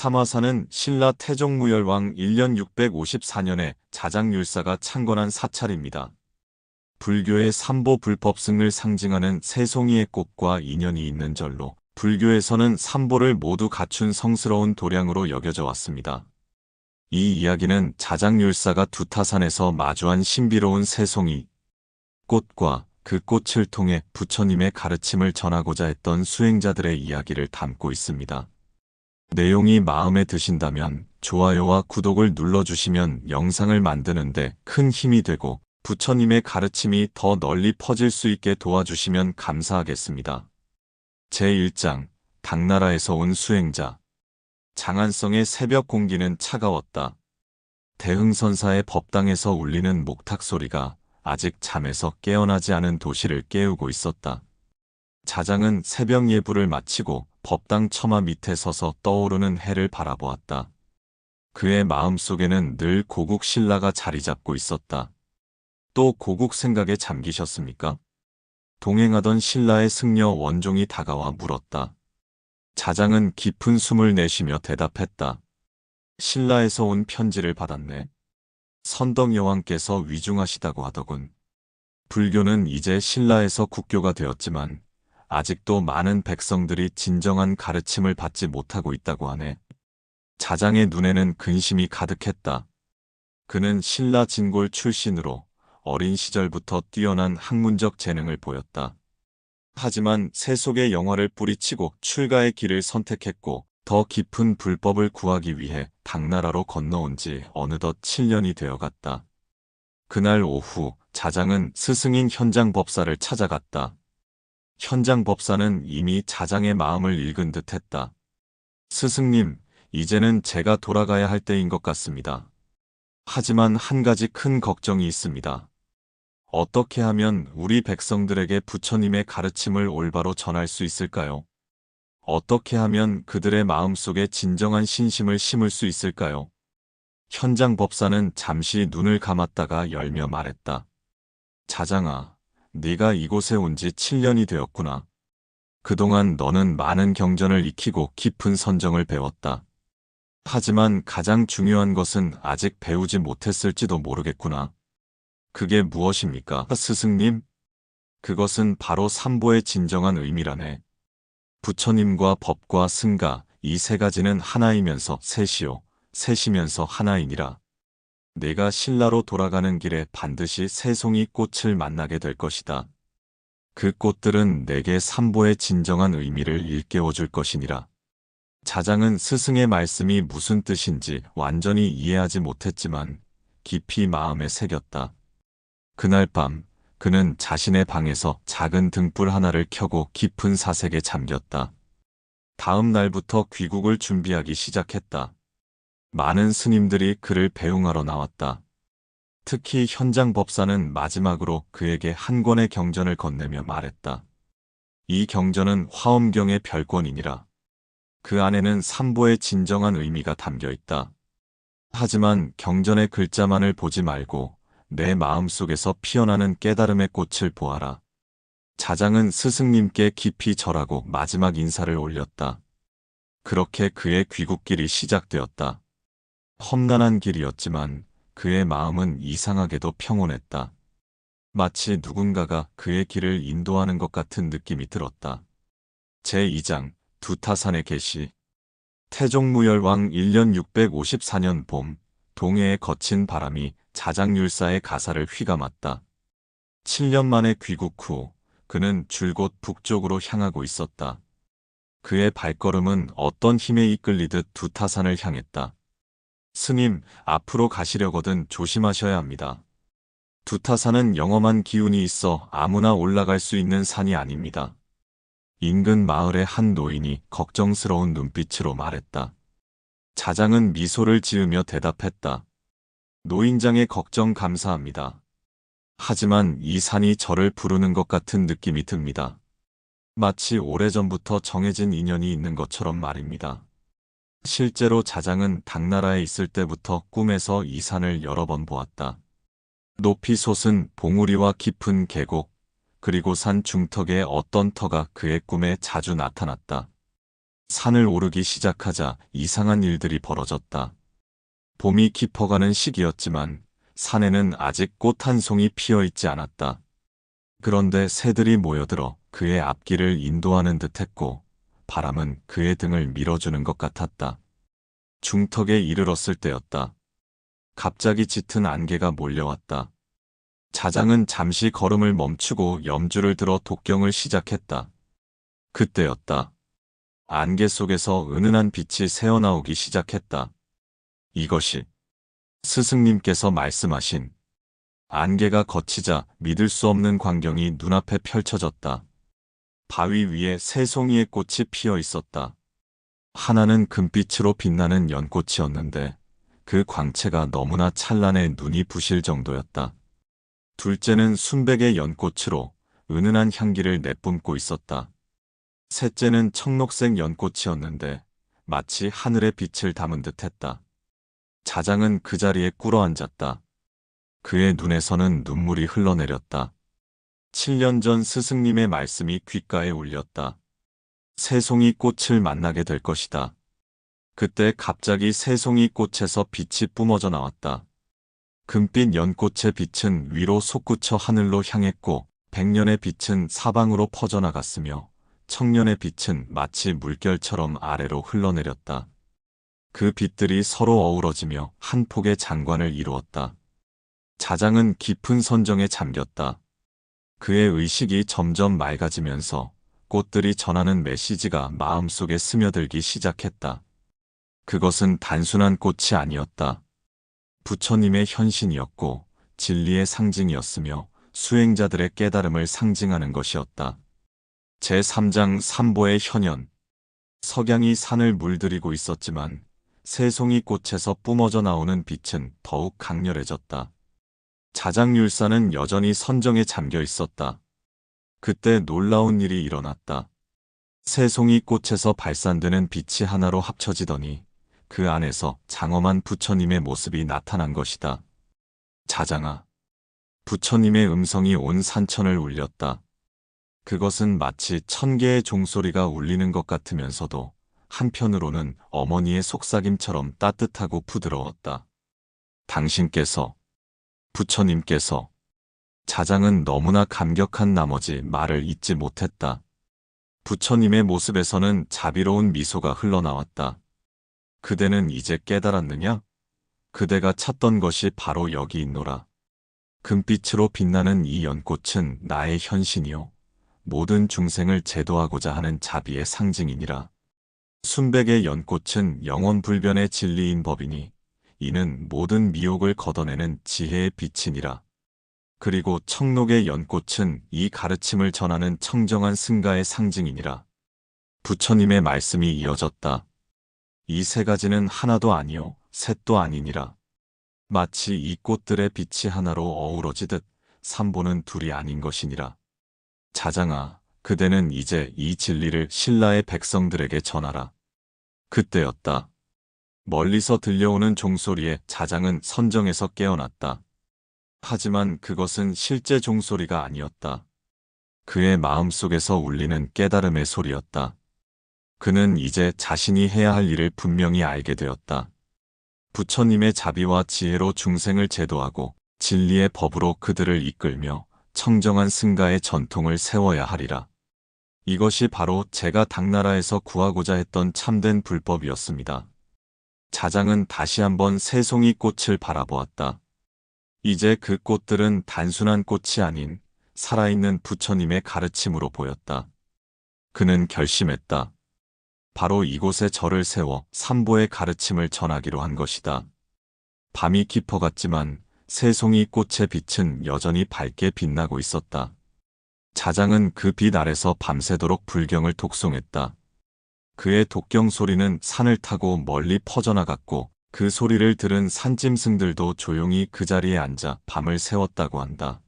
삼화사는 신라 태종무열왕 1년 654년에 자장율사가 창건한 사찰입니다. 불교의 삼보 불법승을 상징하는 새송이의 꽃과 인연이 있는 절로 불교에서는 삼보를 모두 갖춘 성스러운 도량으로 여겨져 왔습니다. 이 이야기는 자장율사가 두타산에서 마주한 신비로운 새송이 꽃과 그 꽃을 통해 부처님의 가르침을 전하고자 했던 수행자들의 이야기를 담고 있습니다. 내용이 마음에 드신다면 좋아요와 구독을 눌러주시면 영상을 만드는데 큰 힘이 되고 부처님의 가르침이 더 널리 퍼질 수 있게 도와주시면 감사하겠습니다. 제1장 당나라에서 온 수행자. 장안성의 새벽 공기는 차가웠다. 대흥선사의 법당에서 울리는 목탁 소리가 아직 잠에서 깨어나지 않은 도시를 깨우고 있었다. 자장은 새벽 예불을 마치고 법당 처마 밑에 서서 떠오르는 해를 바라보았다. 그의 마음속에는 늘 고국 신라가 자리 잡고 있었다. 또 고국 생각에 잠기셨습니까? 동행하던 신라의 승려 원종이 다가와 물었다. 자장은 깊은 숨을 내쉬며 대답했다. 신라에서 온 편지를 받았네. 선덕 여왕께서 위중하시다고 하더군. 불교는 이제 신라에서 국교가 되었지만 아직도 많은 백성들이 진정한 가르침을 받지 못하고 있다고 하네. 자장의 눈에는 근심이 가득했다. 그는 신라 진골 출신으로 어린 시절부터 뛰어난 학문적 재능을 보였다. 하지만 세속의 영화를 뿌리치고 출가의 길을 선택했고 더 깊은 불법을 구하기 위해 당나라로 건너온 지 어느덧 7년이 되어갔다. 그날 오후 자장은 스승인 현장법사를 찾아갔다. 현장법사는 이미 자장의 마음을 읽은 듯했다. 스승님, 이제는 제가 돌아가야 할 때인 것 같습니다. 하지만 한 가지 큰 걱정이 있습니다. 어떻게 하면 우리 백성들에게 부처님의 가르침을 올바로 전할 수 있을까요? 어떻게 하면 그들의 마음속에 진정한 신심을 심을 수 있을까요? 현장법사는 잠시 눈을 감았다가 열며 말했다. 자장아, 네가 이곳에 온 지 7년이 되었구나. 그동안 너는 많은 경전을 익히고 깊은 선정을 배웠다. 하지만 가장 중요한 것은 아직 배우지 못했을지도 모르겠구나. 그게 무엇입니까, 스승님? 그것은 바로 삼보의 진정한 의미라네. 부처님과 법과 승가, 이 세 가지는 하나이면서 셋이요, 셋이면서 하나이니라. 내가 신라로 돌아가는 길에 반드시 새송이 꽃을 만나게 될 것이다. 그 꽃들은 내게 삼보의 진정한 의미를 일깨워줄 것이니라. 자장은 스승의 말씀이 무슨 뜻인지 완전히 이해하지 못했지만 깊이 마음에 새겼다. 그날 밤 그는 자신의 방에서 작은 등불 하나를 켜고 깊은 사색에 잠겼다. 다음 날부터 귀국을 준비하기 시작했다. 많은 스님들이 그를 배웅하러 나왔다. 특히 현장법사는 마지막으로 그에게 한 권의 경전을 건네며 말했다. 이 경전은 화엄경의 별권이니라. 그 안에는 삼보의 진정한 의미가 담겨 있다. 하지만 경전의 글자만을 보지 말고 내 마음속에서 피어나는 깨달음의 꽃을 보아라. 자장은 스승님께 깊이 절하고 마지막 인사를 올렸다. 그렇게 그의 귀국길이 시작되었다. 험난한 길이었지만 그의 마음은 이상하게도 평온했다. 마치 누군가가 그의 길을 인도하는 것 같은 느낌이 들었다. 제2장 두타산의 계시. 태종무열왕 1년 654년 봄, 동해의 거친 바람이 자장율사의 가사를 휘감았다. 7년 만에 귀국 후 그는 줄곧 북쪽으로 향하고 있었다. 그의 발걸음은 어떤 힘에 이끌리듯 두타산을 향했다. 스님, 앞으로 가시려거든 조심하셔야 합니다. 두타산은 영험한 기운이 있어 아무나 올라갈 수 있는 산이 아닙니다. 인근 마을의 한 노인이 걱정스러운 눈빛으로 말했다. 자장은 미소를 지으며 대답했다. 노인장의 걱정 감사합니다. 하지만 이 산이 저를 부르는 것 같은 느낌이 듭니다. 마치 오래전부터 정해진 인연이 있는 것처럼 말입니다. 실제로 자장은 당나라에 있을 때부터 꿈에서 이 산을 여러 번 보았다. 높이 솟은 봉우리와 깊은 계곡, 그리고 산 중턱에 어떤 터가 그의 꿈에 자주 나타났다. 산을 오르기 시작하자 이상한 일들이 벌어졌다. 봄이 깊어가는 시기였지만 산에는 아직 꽃 한 송이 피어 있지 않았다. 그런데 새들이 모여들어 그의 앞길을 인도하는 듯했고 바람은 그의 등을 밀어주는 것 같았다. 중턱에 이르렀을 때였다. 갑자기 짙은 안개가 몰려왔다. 자장은 잠시 걸음을 멈추고 염주를 들어 독경을 시작했다. 그때였다. 안개 속에서 은은한 빛이 새어나오기 시작했다. 이것이 스승님께서 말씀하신 안개가 걷히자 믿을 수 없는 광경이 눈앞에 펼쳐졌다. 바위 위에 세 송이의 꽃이 피어 있었다. 하나는 금빛으로 빛나는 연꽃이었는데 그 광채가 너무나 찬란해 눈이 부실 정도였다. 둘째는 순백의 연꽃으로 은은한 향기를 내뿜고 있었다. 셋째는 청록색 연꽃이었는데 마치 하늘의 빛을 담은 듯했다. 자장은 그 자리에 꿇어앉았다. 그의 눈에서는 눈물이 흘러내렸다. 7년 전 스승님의 말씀이 귓가에 울렸다. 세 송이 꽃을 만나게 될 것이다. 그때 갑자기 세 송이 꽃에서 빛이 뿜어져 나왔다. 금빛 연꽃의 빛은 위로 솟구쳐 하늘로 향했고 백년의 빛은 사방으로 퍼져나갔으며 청년의 빛은 마치 물결처럼 아래로 흘러내렸다. 그 빛들이 서로 어우러지며 한 폭의 장관을 이루었다. 자장은 깊은 선정에 잠겼다. 그의 의식이 점점 맑아지면서 꽃들이 전하는 메시지가 마음속에 스며들기 시작했다. 그것은 단순한 꽃이 아니었다. 부처님의 현신이었고 진리의 상징이었으며 수행자들의 깨달음을 상징하는 것이었다. 제3장 삼보의 현현. 석양이 산을 물들이고 있었지만 세 송이 꽃에서 뿜어져 나오는 빛은 더욱 강렬해졌다. 자장율사는 여전히 선정에 잠겨 있었다. 그때 놀라운 일이 일어났다. 세 송이 꽃에서 발산되는 빛이 하나로 합쳐지더니 그 안에서 장엄한 부처님의 모습이 나타난 것이다. 자장아. 부처님의 음성이 온 산천을 울렸다. 그것은 마치 1000개의 종소리가 울리는 것 같으면서도 한편으로는 어머니의 속삭임처럼 따뜻하고 부드러웠다. 당신께서, 부처님께서. 자장은 너무나 감격한 나머지 말을 잇지 못했다. 부처님의 모습에서는 자비로운 미소가 흘러나왔다. 그대는 이제 깨달았느냐? 그대가 찾던 것이 바로 여기 있노라. 금빛으로 빛나는 이 연꽃은 나의 현신이요. 모든 중생을 제도하고자 하는 자비의 상징이니라. 순백의 연꽃은 영원불변의 진리인 법이니 이는 모든 미혹을 걷어내는 지혜의 빛이니라. 그리고 청록의 연꽃은 이 가르침을 전하는 청정한 승가의 상징이니라. 부처님의 말씀이 이어졌다. 이 세 가지는 하나도 아니요 셋도 아니니라. 마치 이 꽃들의 빛이 하나로 어우러지듯 삼보는 둘이 아닌 것이니라. 자장아, 그대는 이제 이 진리를 신라의 백성들에게 전하라. 그때였다. 멀리서 들려오는 종소리에 자장은 선정에서 깨어났다. 하지만 그것은 실제 종소리가 아니었다. 그의 마음속에서 울리는 깨달음의 소리였다. 그는 이제 자신이 해야 할 일을 분명히 알게 되었다. 부처님의 자비와 지혜로 중생을 제도하고 진리의 법으로 그들을 이끌며 청정한 승가의 전통을 세워야 하리라. 이것이 바로 제가 당나라에서 구하고자 했던 참된 불법이었습니다. 자장은 다시 한번 세 송이 꽃을 바라보았다. 이제 그 꽃들은 단순한 꽃이 아닌 살아있는 부처님의 가르침으로 보였다. 그는 결심했다. 바로 이곳에 절을 세워 삼보의 가르침을 전하기로 한 것이다. 밤이 깊어갔지만 세 송이 꽃의 빛은 여전히 밝게 빛나고 있었다. 자장은 그 빛 아래서 밤새도록 불경을 독송했다. 그의 독경 소리는 산을 타고 멀리 퍼져나갔고 그 소리를 들은 산짐승들도 조용히 그 자리에 앉아 밤을 새웠다고 한다.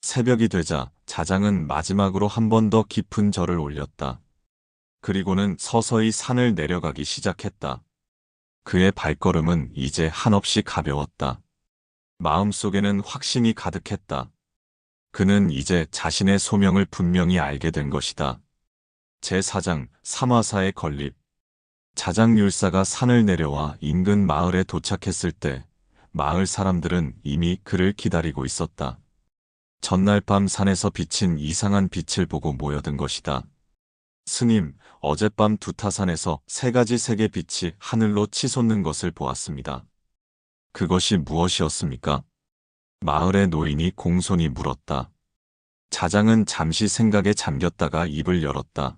새벽이 되자 자장은 마지막으로 한 번 더 깊은 절을 올렸다. 그리고는 서서히 산을 내려가기 시작했다. 그의 발걸음은 이제 한없이 가벼웠다. 마음속에는 확신이 가득했다. 그는 이제 자신의 소명을 분명히 알게 된 것이다. 제4장 삼화사의 건립. 자장율사가 산을 내려와 인근 마을에 도착했을 때 마을 사람들은 이미 그를 기다리고 있었다. 전날 밤 산에서 비친 이상한 빛을 보고 모여든 것이다. 스님, 어젯밤 두타산에서 세 가지 색의 빛이 하늘로 치솟는 것을 보았습니다. 그것이 무엇이었습니까? 마을의 노인이 공손히 물었다. 자장은 잠시 생각에 잠겼다가 입을 열었다.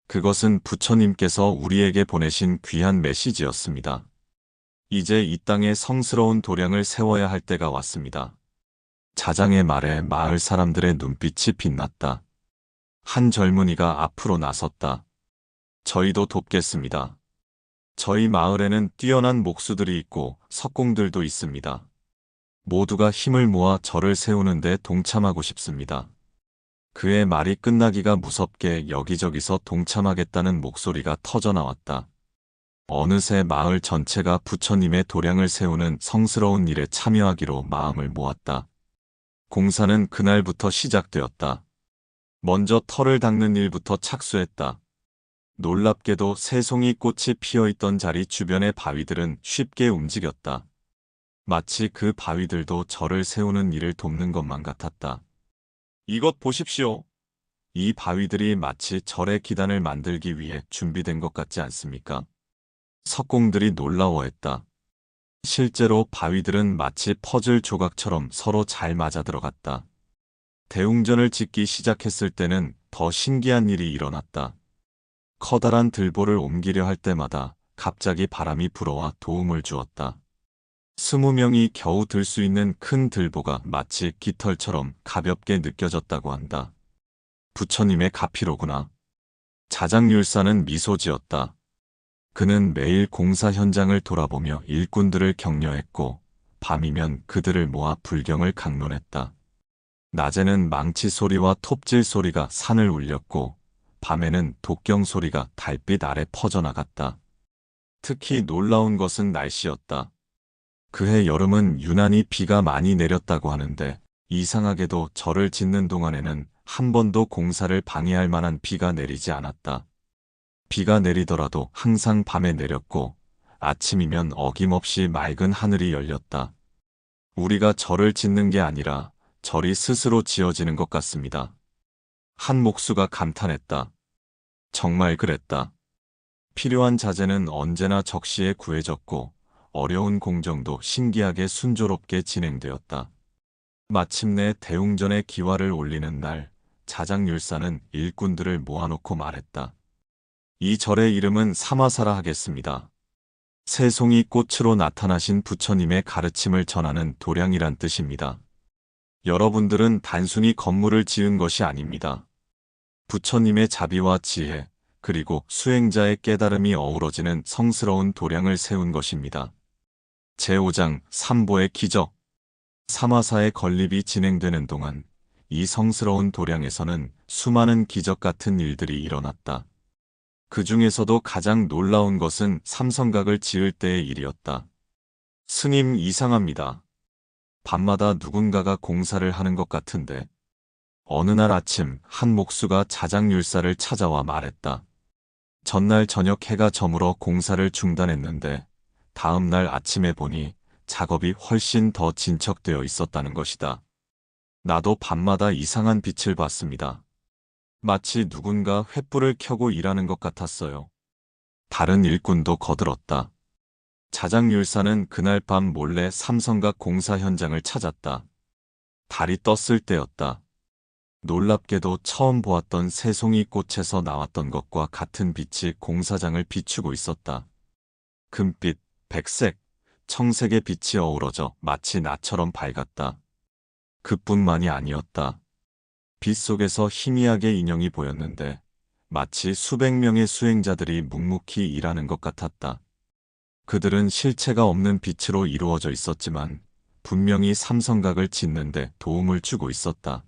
그것은 부처님께서 우리에게 보내신 귀한 메시지였습니다. 이제 이 땅에 성스러운 도량을 세워야 할 때가 왔습니다. 자장의 말에 마을 사람들의 눈빛이 빛났다. 한 젊은이가 앞으로 나섰다. 저희도 돕겠습니다. 저희 마을에는 뛰어난 목수들이 있고 석공들도 있습니다. 모두가 힘을 모아 절을 세우는데 동참하고 싶습니다. 그의 말이 끝나기가 무섭게 여기저기서 동참하겠다는 목소리가 터져나왔다. 어느새 마을 전체가 부처님의 도량을 세우는 성스러운 일에 참여하기로 마음을 모았다. 공사는 그날부터 시작되었다. 먼저 터를 닦는 일부터 착수했다. 놀랍게도 새송이 꽃이 피어있던 자리 주변의 바위들은 쉽게 움직였다. 마치 그 바위들도 절을 세우는 일을 돕는 것만 같았다. 이것 보십시오. 이 바위들이 마치 절의 기단을 만들기 위해 준비된 것 같지 않습니까? 석공들이 놀라워했다. 실제로 바위들은 마치 퍼즐 조각처럼 서로 잘 맞아들어갔다. 대웅전을 짓기 시작했을 때는 더 신기한 일이 일어났다. 커다란 들보를 옮기려 할 때마다 갑자기 바람이 불어와 도움을 주었다. 20명이 겨우 들 수 있는 큰 들보가 마치 깃털처럼 가볍게 느껴졌다고 한다. 부처님의 가피로구나. 자장율사는 미소 지었다. 그는 매일 공사 현장을 돌아보며 일꾼들을 격려했고 밤이면 그들을 모아 불경을 강론했다. 낮에는 망치 소리와 톱질 소리가 산을 울렸고 밤에는 독경 소리가 달빛 아래 퍼져나갔다. 특히 놀라운 것은 날씨였다. 그해 여름은 유난히 비가 많이 내렸다고 하는데 이상하게도 절을 짓는 동안에는 한 번도 공사를 방해할 만한 비가 내리지 않았다. 비가 내리더라도 항상 밤에 내렸고 아침이면 어김없이 맑은 하늘이 열렸다. 우리가 절을 짓는 게 아니라 절이 스스로 지어지는 것 같습니다. 한 목수가 감탄했다. 정말 그랬다. 필요한 자재는 언제나 적시에 구해졌고 어려운 공정도 신기하게 순조롭게 진행되었다. 마침내 대웅전의 기와를 올리는 날, 자장율사는 일꾼들을 모아놓고 말했다. 이 절의 이름은 사마사라 하겠습니다. 새송이 꽃으로 나타나신 부처님의 가르침을 전하는 도량이란 뜻입니다. 여러분들은 단순히 건물을 지은 것이 아닙니다. 부처님의 자비와 지혜, 그리고 수행자의 깨달음이 어우러지는 성스러운 도량을 세운 것입니다. 제5장 삼보의 기적. 사마사의 건립이 진행되는 동안 이 성스러운 도량에서는 수많은 기적 같은 일들이 일어났다. 그 중에서도 가장 놀라운 것은 삼성각을 지을 때의 일이었다. 스님, 이상합니다. 밤마다 누군가가 공사를 하는 것 같은데. 어느 날 아침 한 목수가 자장율사를 찾아와 말했다. 전날 저녁 해가 저물어 공사를 중단했는데 다음 날 아침에 보니 작업이 훨씬 더 진척되어 있었다는 것이다. 나도 밤마다 이상한 빛을 봤습니다. 마치 누군가 횃불을 켜고 일하는 것 같았어요. 다른 일꾼도 거들었다. 자장율사는 그날 밤 몰래 삼성각 공사 현장을 찾았다. 달이 떴을 때였다. 놀랍게도 처음 보았던 새송이 꽃에서 나왔던 것과 같은 빛이 공사장을 비추고 있었다. 금빛, 백색, 청색의 빛이 어우러져 마치 나처럼 밝았다. 그뿐만이 아니었다. 빛 속에서 희미하게 인형이 보였는데 마치 수백 명의 수행자들이 묵묵히 일하는 것 같았다. 그들은 실체가 없는 빛으로 이루어져 있었지만 분명히 삼성각을 짓는데 도움을 주고 있었다.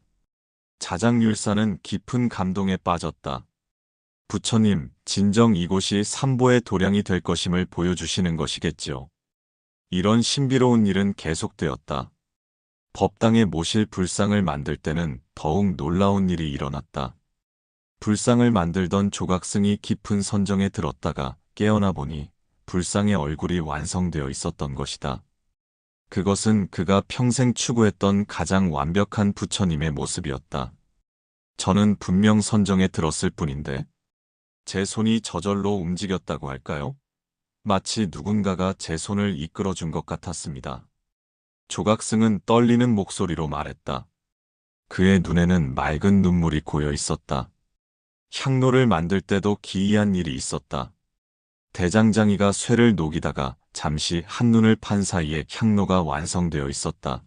자장율사는 깊은 감동에 빠졌다. 부처님, 진정 이곳이 삼보의 도량이 될 것임을 보여주시는 것이겠지요. 이런 신비로운 일은 계속되었다. 법당에 모실 불상을 만들 때는 더욱 놀라운 일이 일어났다. 불상을 만들던 조각승이 깊은 선정에 들었다가 깨어나 보니 불상의 얼굴이 완성되어 있었던 것이다. 그것은 그가 평생 추구했던 가장 완벽한 부처님의 모습이었다. 저는 분명 선정에 들었을 뿐인데 제 손이 저절로 움직였다고 할까요? 마치 누군가가 제 손을 이끌어준 것 같았습니다. 조각승은 떨리는 목소리로 말했다. 그의 눈에는 맑은 눈물이 고여 있었다. 향로를 만들 때도 기이한 일이 있었다. 대장장이가 쇠를 녹이다가 잠시 한눈을 판 사이에 향로가 완성되어 있었다.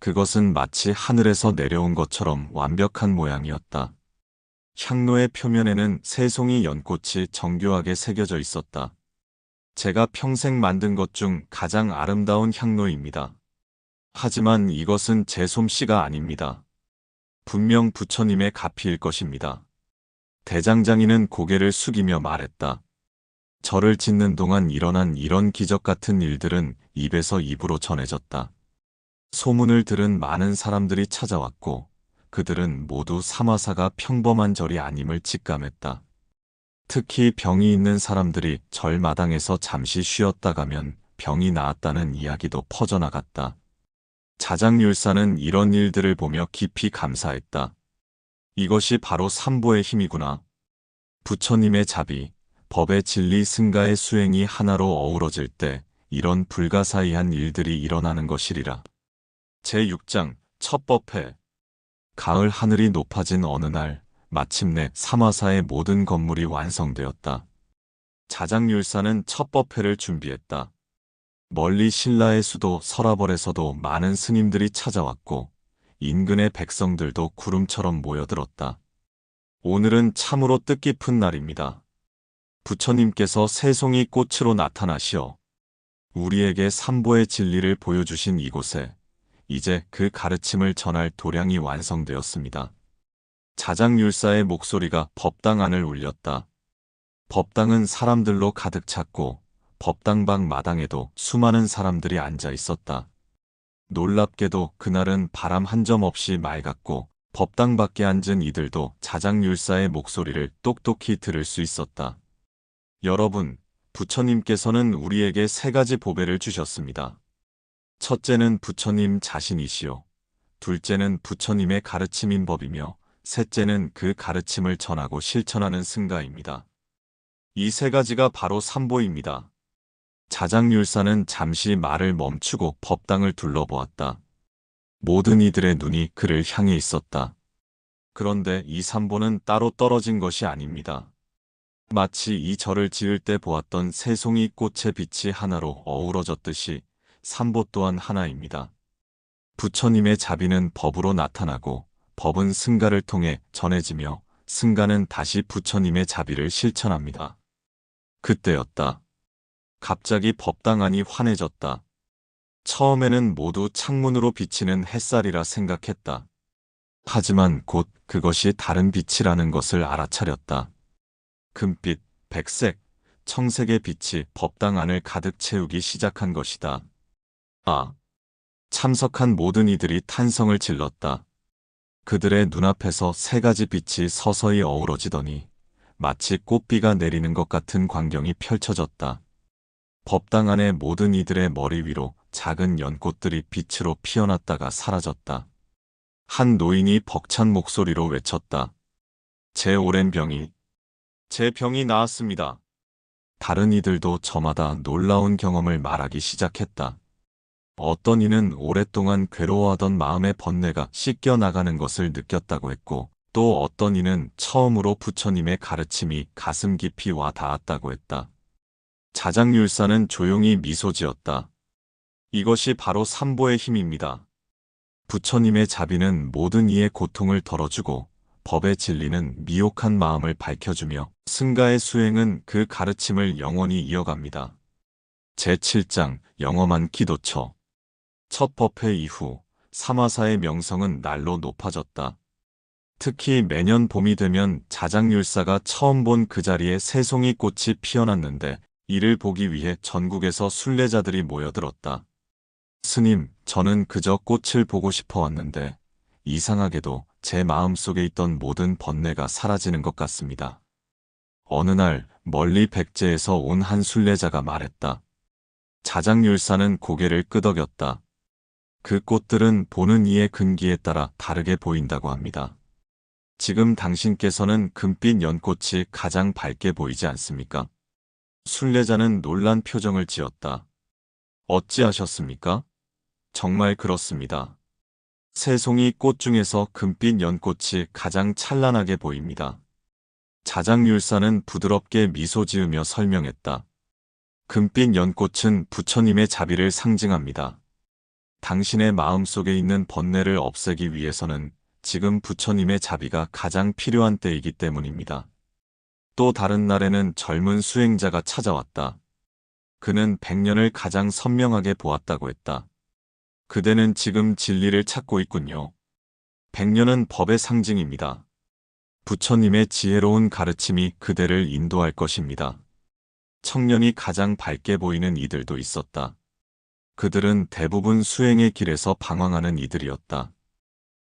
그것은 마치 하늘에서 내려온 것처럼 완벽한 모양이었다. 향로의 표면에는 세 송이 연꽃이 정교하게 새겨져 있었다. 제가 평생 만든 것 중 가장 아름다운 향로입니다. 하지만 이것은 제 솜씨가 아닙니다. 분명 부처님의 가피일 것입니다. 대장장이는 고개를 숙이며 말했다. 절을 짓는 동안 일어난 이런 기적 같은 일들은 입에서 입으로 전해졌다. 소문을 들은 많은 사람들이 찾아왔고 그들은 모두 사마사가 평범한 절이 아님을 직감했다. 특히 병이 있는 사람들이 절 마당에서 잠시 쉬었다 가면 병이 나았다는 이야기도 퍼져나갔다. 자장률사는 이런 일들을 보며 깊이 감사했다. 이것이 바로 삼보의 힘이구나. 부처님의 자비, 법의 진리 승가의 수행이 하나로 어우러질 때 이런 불가사의한 일들이 일어나는 것이리라. 제6장 첫 법회. 가을 하늘이 높아진 어느 날 마침내 사마사의 모든 건물이 완성되었다. 자장률사는 첫 법회를 준비했다. 멀리 신라의 수도 서라벌에서도 많은 스님들이 찾아왔고 인근의 백성들도 구름처럼 모여들었다. 오늘은 참으로 뜻깊은 날입니다. 부처님께서 세 송이 꽃으로 나타나시어 우리에게 삼보의 진리를 보여주신 이곳에 이제 그 가르침을 전할 도량이 완성되었습니다. 자장률사의 목소리가 법당 안을 울렸다. 법당은 사람들로 가득 찼고 법당방 마당에도 수많은 사람들이 앉아 있었다. 놀랍게도 그날은 바람 한 점 없이 맑았고 법당 밖에 앉은 이들도 자장률사의 목소리를 똑똑히 들을 수 있었다. 여러분, 부처님께서는 우리에게 세 가지 보배를 주셨습니다. 첫째는 부처님 자신이시요. 둘째는 부처님의 가르침인 법이며 셋째는 그 가르침을 전하고 실천하는 승가입니다. 이 세 가지가 바로 삼보입니다. 자장률사는 잠시 말을 멈추고 법당을 둘러보았다. 모든 이들의 눈이 그를 향해 있었다. 그런데 이 삼보는 따로 떨어진 것이 아닙니다. 마치 이 절을 지을 때 보았던 세 송이 꽃의 빛이 하나로 어우러졌듯이 삼보 또한 하나입니다. 부처님의 자비는 법으로 나타나고 법은 승가를 통해 전해지며 승가는 다시 부처님의 자비를 실천합니다. 그때였다. 갑자기 법당 안이 환해졌다. 처음에는 모두 창문으로 비치는 햇살이라 생각했다. 하지만 곧 그것이 다른 빛이라는 것을 알아차렸다. 금빛, 백색, 청색의 빛이 법당 안을 가득 채우기 시작한 것이다. 아! 참석한 모든 이들이 탄성을 질렀다. 그들의 눈앞에서 세 가지 빛이 서서히 어우러지더니 마치 꽃비가 내리는 것 같은 광경이 펼쳐졌다. 법당 안의 모든 이들의 머리 위로 작은 연꽃들이 빛으로 피어났다가 사라졌다. 한 노인이 벅찬 목소리로 외쳤다. 제 오랜 병이, 제 병이 나았습니다. 다른 이들도 저마다 놀라운 경험을 말하기 시작했다. 어떤 이는 오랫동안 괴로워하던 마음의 번뇌가 씻겨 나가는 것을 느꼈다고 했고, 또 어떤 이는 처음으로 부처님의 가르침이 가슴 깊이 와 닿았다고 했다. 자장률사는 조용히 미소 지었다. 이것이 바로 삼보의 힘입니다. 부처님의 자비는 모든 이의 고통을 덜어주고 법의 진리는 미혹한 마음을 밝혀주며 승가의 수행은 그 가르침을 영원히 이어갑니다. 제7장 영험한 기도처. 첫 법회 이후 사마사의 명성은 날로 높아졌다. 특히 매년 봄이 되면 자장률사가 처음 본 그 자리에 새 송이 꽃이 피어났는데 이를 보기 위해 전국에서 순례자들이 모여들었다. 스님, 저는 그저 꽃을 보고 싶어 왔는데 이상하게도 제 마음속에 있던 모든 번뇌가 사라지는 것 같습니다. 어느 날 멀리 백제에서 온 한 순례자가 말했다. 자장률사는 고개를 끄덕였다. 그 꽃들은 보는 이의 근기에 따라 다르게 보인다고 합니다. 지금 당신께서는 금빛 연꽃이 가장 밝게 보이지 않습니까? 순례자는 놀란 표정을 지었다. 어찌하셨습니까? 정말 그렇습니다. 새송이 꽃 중에서 금빛 연꽃이 가장 찬란하게 보입니다. 자장률사는 부드럽게 미소 지으며 설명했다. 금빛 연꽃은 부처님의 자비를 상징합니다. 당신의 마음속에 있는 번뇌를 없애기 위해서는 지금 부처님의 자비가 가장 필요한 때이기 때문입니다. 또 다른 날에는 젊은 수행자가 찾아왔다. 그는 100년을 가장 선명하게 보았다고 했다. 그대는 지금 진리를 찾고 있군요. 100년은 법의 상징입니다. 부처님의 지혜로운 가르침이 그대를 인도할 것입니다. 청년이 가장 밝게 보이는 이들도 있었다. 그들은 대부분 수행의 길에서 방황하는 이들이었다.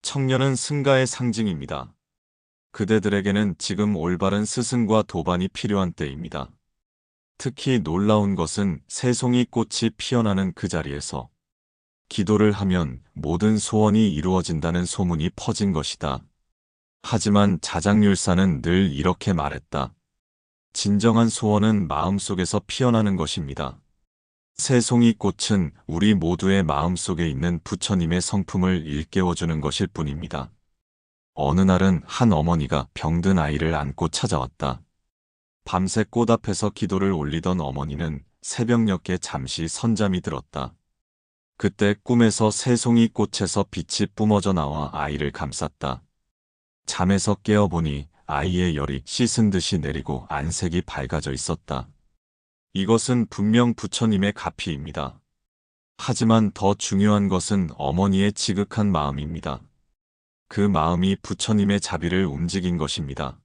청년은 승가의 상징입니다. 그대들에게는 지금 올바른 스승과 도반이 필요한 때입니다. 특히 놀라운 것은 새송이 꽃이 피어나는 그 자리에서 기도를 하면 모든 소원이 이루어진다는 소문이 퍼진 것이다. 하지만 자장률사는 늘 이렇게 말했다. 진정한 소원은 마음속에서 피어나는 것입니다. 새송이 꽃은 우리 모두의 마음속에 있는 부처님의 성품을 일깨워주는 것일 뿐입니다. 어느 날은 한 어머니가 병든 아이를 안고 찾아왔다. 밤새 꽃 앞에서 기도를 올리던 어머니는 새벽녘에 잠시 선잠이 들었다. 그때 꿈에서 새송이 꽃에서 빛이 뿜어져 나와 아이를 감쌌다. 잠에서 깨어보니 아이의 열이 씻은 듯이 내리고 안색이 밝아져 있었다. 이것은 분명 부처님의 가피입니다. 하지만 더 중요한 것은 어머니의 지극한 마음입니다. 그 마음이 부처님의 자비를 움직인 것입니다.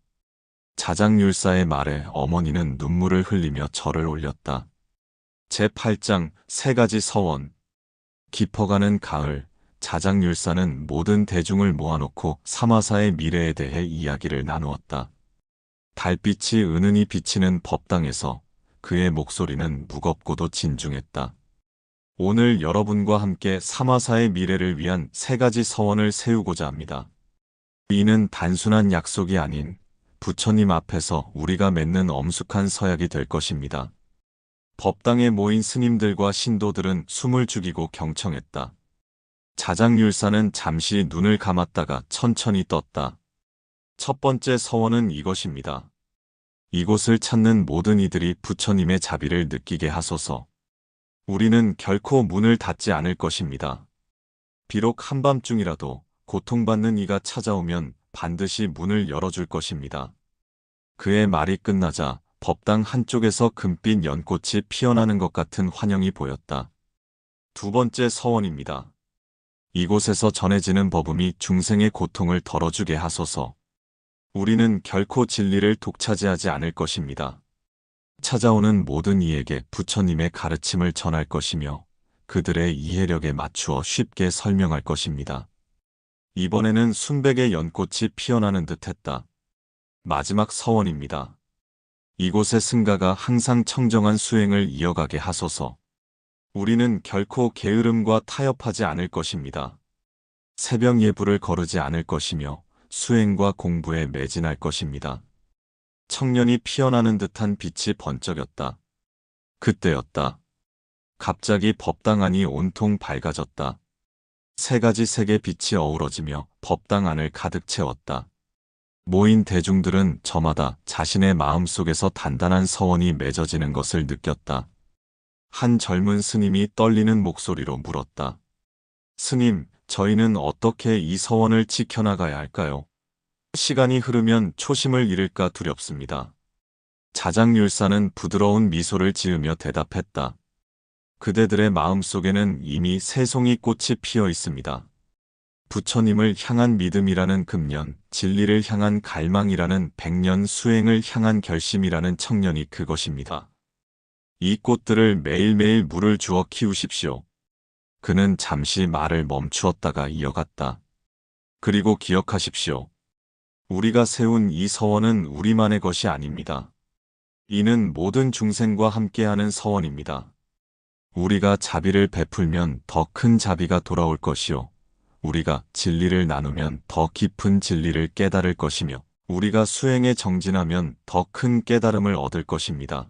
자장률사의 말에 어머니는 눈물을 흘리며 절을 올렸다. 제8장 세 가지 서원. 깊어가는 가을, 자장률사는 모든 대중을 모아놓고 사마사의 미래에 대해 이야기를 나누었다. 달빛이 은은히 비치는 법당에서 그의 목소리는 무겁고도 진중했다. 오늘 여러분과 함께 사마사의 미래를 위한 세 가지 서원을 세우고자 합니다. 이는 단순한 약속이 아닌 부처님 앞에서 우리가 맺는 엄숙한 서약이 될 것입니다. 법당에 모인 스님들과 신도들은 숨을 죽이고 경청했다. 자장률사는 잠시 눈을 감았다가 천천히 떴다. 첫 번째 서원은 이것입니다. 이곳을 찾는 모든 이들이 부처님의 자비를 느끼게 하소서. 우리는 결코 문을 닫지 않을 것입니다. 비록 한밤중이라도 고통받는 이가 찾아오면 반드시 문을 열어줄 것입니다. 그의 말이 끝나자 법당 한쪽에서 금빛 연꽃이 피어나는 것 같은 환영이 보였다. 두 번째 서원입니다. 이곳에서 전해지는 법음이 중생의 고통을 덜어주게 하소서. 우리는 결코 진리를 독차지하지 않을 것입니다. 찾아오는 모든 이에게 부처님의 가르침을 전할 것이며 그들의 이해력에 맞추어 쉽게 설명할 것입니다. 이번에는 순백의 연꽃이 피어나는 듯했다. 마지막 서원입니다. 이곳의 승가가 항상 청정한 수행을 이어가게 하소서. 우리는 결코 게으름과 타협하지 않을 것입니다. 새벽 예불을 거르지 않을 것이며 수행과 공부에 매진할 것입니다. 청년이 피어나는 듯한 빛이 번쩍였다. 그때였다. 갑자기 법당 안이 온통 밝아졌다. 세 가지 색의 빛이 어우러지며 법당 안을 가득 채웠다. 모인 대중들은 저마다 자신의 마음속에서 단단한 서원이 맺어지는 것을 느꼈다. 한 젊은 스님이 떨리는 목소리로 물었다. 스님, 저희는 어떻게 이 서원을 지켜나가야 할까요? 시간이 흐르면 초심을 잃을까 두렵습니다. 자장률사는 부드러운 미소를 지으며 대답했다. 그대들의 마음속에는 이미 새송이 꽃이 피어 있습니다. 부처님을 향한 믿음이라는 금년, 진리를 향한 갈망이라는 100년, 수행을 향한 결심이라는 청년이 그것입니다. 이 꽃들을 매일매일 물을 주어 키우십시오. 그는 잠시 말을 멈추었다가 이어갔다. 그리고 기억하십시오. 우리가 세운 이 서원은 우리만의 것이 아닙니다. 이는 모든 중생과 함께하는 서원입니다. 우리가 자비를 베풀면 더 큰 자비가 돌아올 것이요. 우리가 진리를 나누면 더 깊은 진리를 깨달을 것이며, 우리가 수행에 정진하면 더 큰 깨달음을 얻을 것입니다.